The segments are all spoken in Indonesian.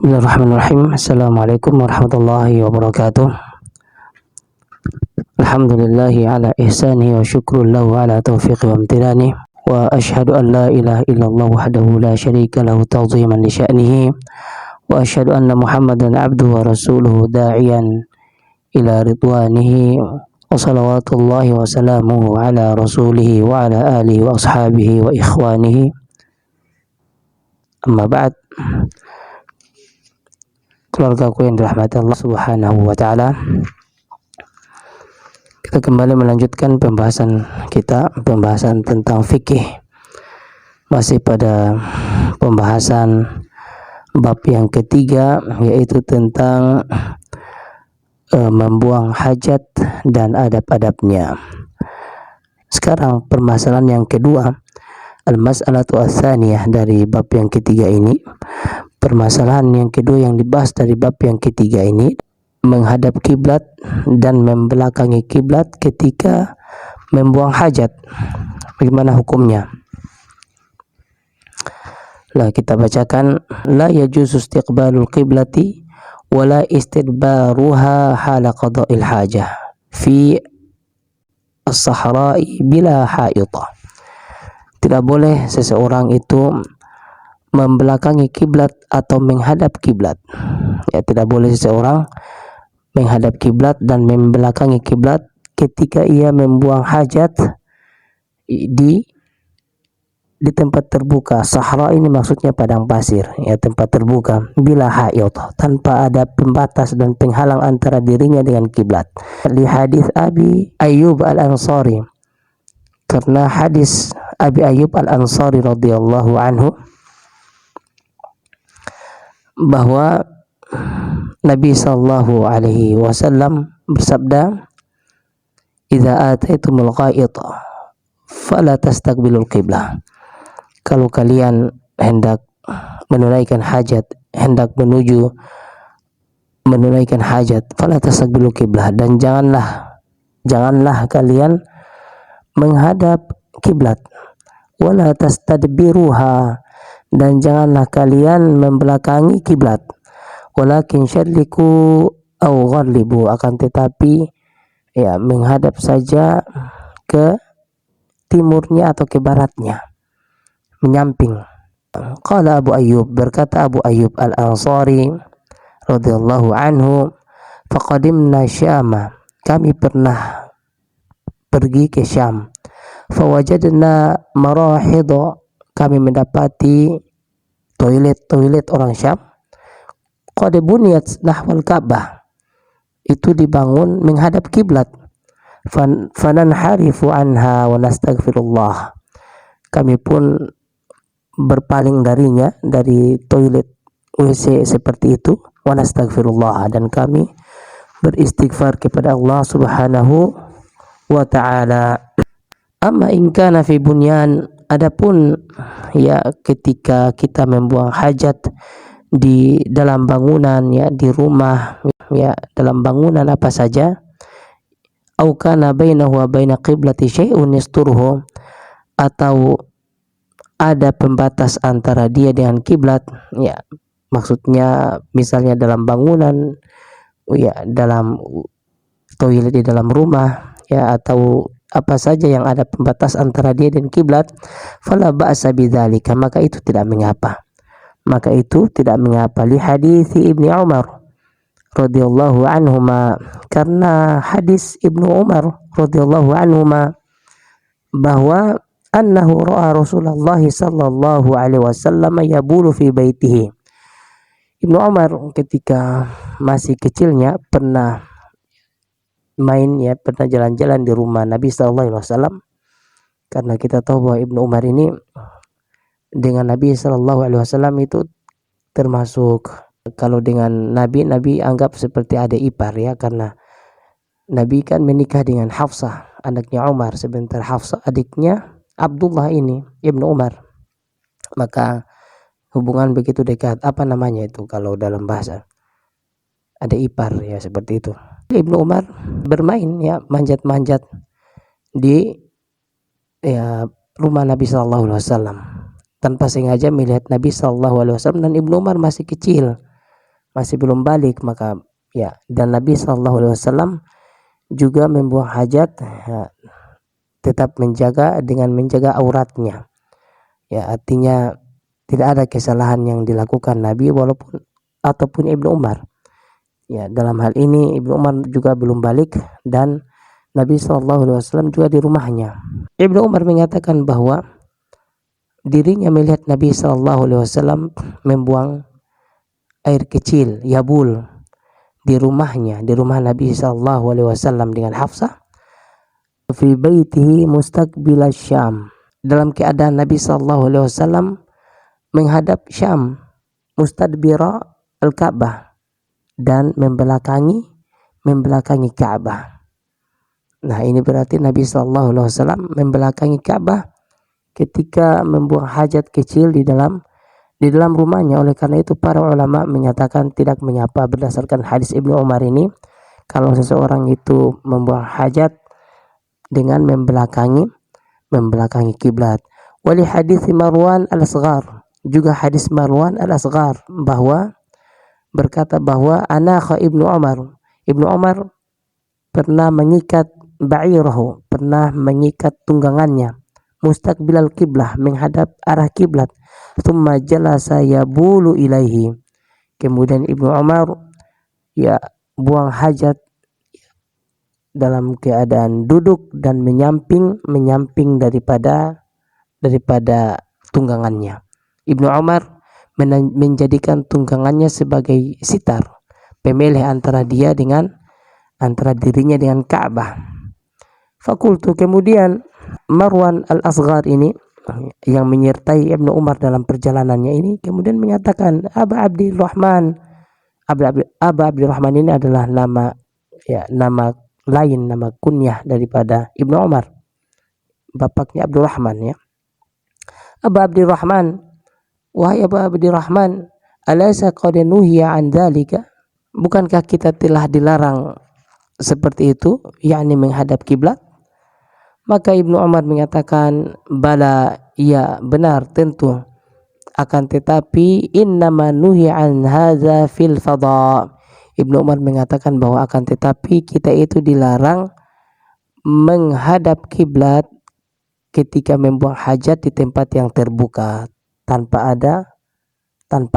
Bismillahirrahmanirrahim. Assalamualaikum warahmatullahi wabarakatuh. Alhamdulillahi ala ihsani wa syukrul lahu ala taufiqi wa amtirani. Wa ashhadu an la ilaha illallah wahdahu la syarika lahu ta'ziman li sya'nihi. Wa ashhadu anna Muhammadan abduhu wa rasuluhu da'iyan ila ridwanihi. Wa salawatullahi wa salamuhu ala rasulihi wa ala alihi wa ashabihi wa ikhwanihi. Amma ba'd. Keluargaku yang dirahmati Allah Subhanahu wa taala. Kita kembali melanjutkan pembahasan tentang fikih. Masih pada pembahasan bab yang ketiga, yaitu tentang membuang hajat dan adab-adabnya. Sekarang permasalahan yang kedua, al-mas'alatu ats-tsaniyah dari bab yang ketiga ini. Permasalahan yang kedua yang dibahas dari bab yang ketiga ini, menghadap kiblat dan membelakangi kiblat ketika membuang hajat. Bagaimana hukumnya? Lah kita bacakan, la yajuzu istiqbalul qiblati wala istidbaruha hala qada'il hajah fi as-sahra'i bila haitah. Tidak boleh seseorang itu membelakangi kiblat atau menghadap kiblat. Ya, tidak boleh seseorang menghadap kiblat dan membelakangi kiblat ketika ia membuang hajat di tempat terbuka. Sahra ini maksudnya padang pasir, ya, tempat terbuka, bila haid, tanpa ada pembatas dan penghalang antara dirinya dengan kiblat. Di hadis Abi Ayyub Al-Ansari, karena hadis Abi Ayyub Al-Ansari radhiyallahu anhu, bahwa Nabi sallallahu alaihi wasallam bersabda, "Idza ataitumul ghaita fala tastaqbilul qiblah." Kalau kalian hendak menunaikan hajat, hendak menunaikan hajat, fala tastaqbilul qiblah, dan janganlah kalian menghadap kiblat. Wala tastadbiruha, dan janganlah kalian membelakangi kiblat. Walakin syarriku aw gharlibu, akan tetapi ya menghadap saja ke timurnya atau ke baratnya, menyamping. Qala Abu Ayyub, berkata Abu Ayyub Al-Ansari radhiyallahu anhu, faqadimna Syama, kami pernah pergi ke Syam. Fawajadna marahidha, kami mendapati toilet orang Syam, qad buniyat nahwal Ka'bah, itu dibangun menghadap kiblat. Fananharifu anha wa nastaghfirullah, kami pun berpaling darinya, dari toilet WC seperti itu, wa nastaghfirullah, dan kami beristighfar kepada Allah Subhanahu wa ta'ala. Amma in kana fi bunyan, adapun ya ketika kita membuang hajat di dalam bangunan, ya di rumah, ya dalam bangunan apa saja, au kana bainahu wa baina qiblati syai'un yasturhu, atau ada pembatas antara dia dengan kiblat, ya maksudnya misalnya dalam bangunan, ya dalam toilet di dalam rumah, ya atau apa saja yang ada pembatas antara dia dan kiblat, fala ba'sa bidzalika, maka itu tidak mengapa. Li hadis Ibnu Umar radhiyallahu anhuma, karena hadis Ibnu Umar radhiyallahu anhuma bahwa annahu ra'a Rasulullah sallallahu alaihi wasallam yabulu fi baitihi. Ibnu Umar ketika masih kecilnya pernah pernah jalan-jalan di rumah Nabi sallallahu alaihi wasallam, karena kita tahu bahwa Ibnu Umar ini dengan Nabi sallallahu alaihi wasallam itu termasuk, kalau dengan Nabi anggap seperti adik ipar, ya, karena Nabi kan menikah dengan Hafsah, anaknya Umar, sebentar Hafsah adiknya Abdullah ini Ibnu Umar, maka hubungan begitu dekat. Apa namanya itu kalau dalam bahasa? Adik ipar, ya, seperti itu. Ibnu Umar bermain, ya, manjat-manjat di rumah Nabi sallallahu alaihi wasallam. tanpa sengaja melihat Nabi Shallallahu Alaihi Wasallam, dan Ibnu Umar masih kecil, masih belum balik, maka ya, dan Nabi SAW juga membuang hajat ya, tetap dengan menjaga auratnya. Ya, artinya tidak ada kesalahan yang dilakukan Nabi ataupun Ibnu Umar. Ya, dalam hal ini Ibnu Umar juga belum balik dan Nabi SAW juga di rumahnya. Ibnu Umar mengatakan bahwa dirinya melihat Nabi SAW membuang air kecil, yabul, di rumahnya, di rumah Nabi SAW dengan Hafsah. Fi baitihi mustaqbil Syam, dalam keadaan Nabi SAW menghadap Syam, mustadbira al-Ka'bah, dan membelakangi Ka'bah. Nah, ini berarti Nabi SAW membelakangi Ka'bah ketika membuang hajat kecil di dalam rumahnya. Oleh karena itu para ulama menyatakan tidak menyapa berdasarkan hadis Ibnu Umar ini, kalau seseorang itu membuang hajat dengan membelakangi kiblat. Wali hadis Marwan al-Asghar, juga hadis Marwan al-Asghar bahwa berkata bahwa anakha Ibnu Umar pernah mengikat ba'irahu, pernah mengikat tunggangannya, mustaqbilal kiblah, menghadap arah kiblat. Thumma jalasa yabulu ilaihi, kemudian Ibnu Umar ya buang hajat dalam keadaan duduk dan menyamping daripada tunggangannya. Ibnu Umar menjadikan tunggangannya sebagai sitar, pemeleh antara dirinya dengan Ka'bah. Fakultu, kemudian Marwan al-Asghar ini yang menyertai Ibnu Umar dalam perjalanannya ini kemudian menyatakan, Aba Abdurrahman ini adalah nama lain, nama kunyah daripada Ibnu Umar, bapaknya Abdurrahman ya. Aba Abdurrahman, wahai Aba Abdurrahman, alaysa qad nuhiya an dzalika, bukankah kita telah dilarang seperti itu, yakni menghadap kiblat? Maka Ibnu Umar mengatakan, bala, ya benar tentu, akan tetapi innama nuhiya an hadza fil fadha. Ibnu Umar mengatakan bahwa akan tetapi kita itu dilarang menghadap kiblat ketika membuang hajat di tempat yang terbuka tanpa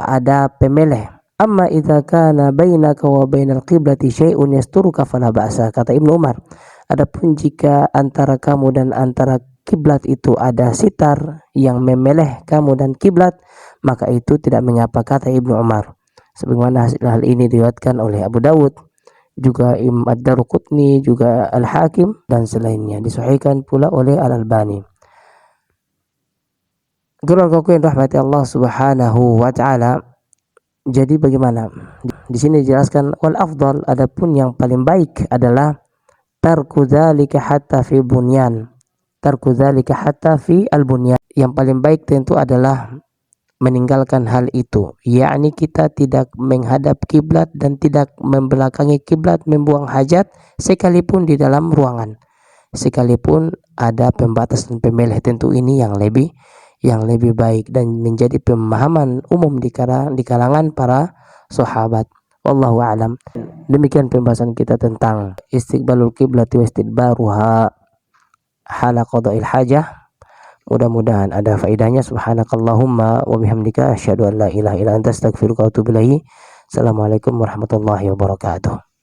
ada pemeleh. Amma idza kana bainaka wa bainal qiblati syai'un yasturuka fala ba'sa, kata Ibnu Umar. Adapun jika antara kamu dan antara kiblat itu ada sitar yang memeleh kamu dan kiblat, maka itu tidak mengapa, kata Ibnu Umar. Sebagaimana hal ini diriwayatkan oleh Abu Dawud, juga Imam Ad-Darqutni, juga Al-Hakim dan selainnya, disahihkan pula oleh Al-Albani. Keluarga yang rahmati Allah Subhanahu wa taala. Jadi bagaimana? Di sini dijelaskan wal afdal, adapun yang paling baik adalah tarku dzalika hatta fi bunyan. Tarku dzalika hatta fi al-bunyan. Yang paling baik tentu adalah meninggalkan hal itu, yakni kita tidak menghadap kiblat dan tidak membelakangi kiblat, membuang hajat sekalipun di dalam ruangan, sekalipun ada pembatas dan pemeleh. Tentu ini yang lebih baik dan menjadi pemahaman umum di kalangan para sahabat. Wallahu a'lam. Demikian pembahasan kita tentang istiqbalul qiblati wa istidbaruha hala qada'il hajah. Mudah-mudahan ada faedahnya. Subhanakallahumma wa bihamdika asyhadu an la ilaha illa anta astaghfiruka wa atubu ilaik. Assalamualaikum warahmatullahi wabarakatuh.